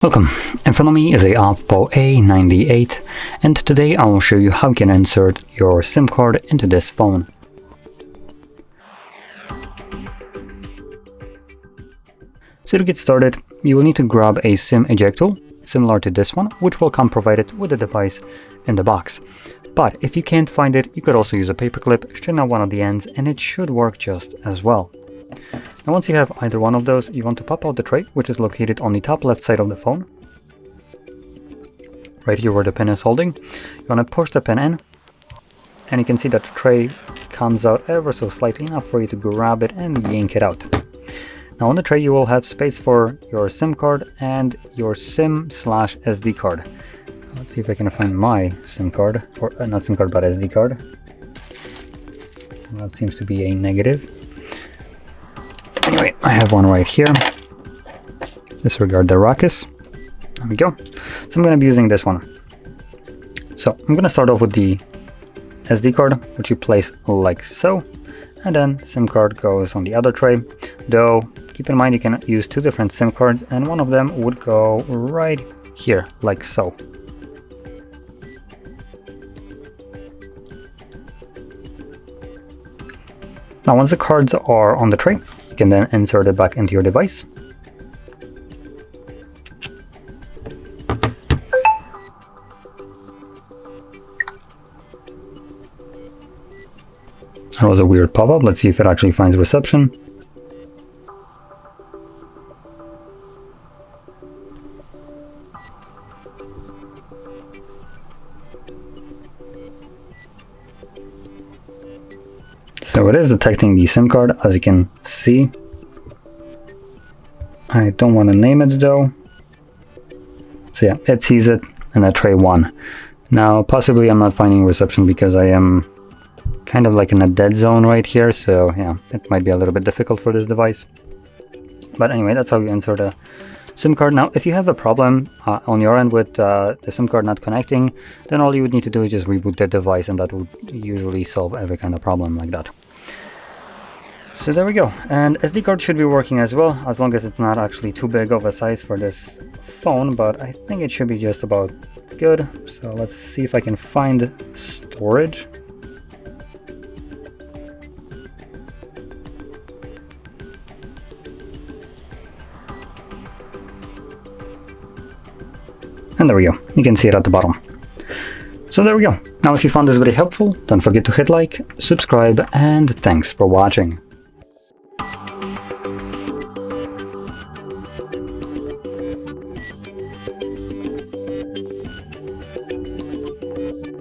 Welcome, in front of me is a OPPO A98 and today I will show you how you can insert your SIM card into this phone. So to get started, you will need to grab a SIM ejector similar to this one, which will come provided with the device in the box. But if you can't find it, you could also use a paperclip, straighten out one of the ends and it should work just as well. Now once you have either one of those, you want to pop out the tray, which is located on the top left side of the phone. Right here where the pin is holding. You want to push the pin in, and you can see that the tray comes out ever so slightly enough for you to grab it and yank it out. Now on the tray you will have space for your SIM card and your SIM/SD card. Let's see if I can find my SIM card, or not SIM card but SD card. That seems to be a negative. Anyway, I have one right here. Disregard the ruckus. There we go. So I'm going to be using this one. So I'm going to start off with the SD card, which you place like so, and then SIM card goes on the other tray. Though keep in mind you can use two different SIM cards, and one of them would go right here like so. Now once the cards are on the tray, you can then insert it back into your device. That was a weird pop-up. Let's see if it actually finds reception. So it is detecting the SIM card, as you can see. I don't want to name it though. So yeah, it sees it and at tray 1. Now possibly I'm not finding reception because I am kind of like in a dead zone right here, so yeah, it might be a little bit difficult for this device. But anyway, that's how you insert a SIM card. Now if you have a problem on your end with the SIM card not connecting, then all you would need to do is just reboot the device, and that would usually solve every kind of problem like that. So there we go, and SD card should be working as well, as long as it's not actually too big of a size for this phone, but I think it should be just about good. So let's see if I can find storage. And there we go, you can see it at the bottom. So there we go. Now if you found this very helpful, don't forget to hit like, subscribe, and thanks for watching.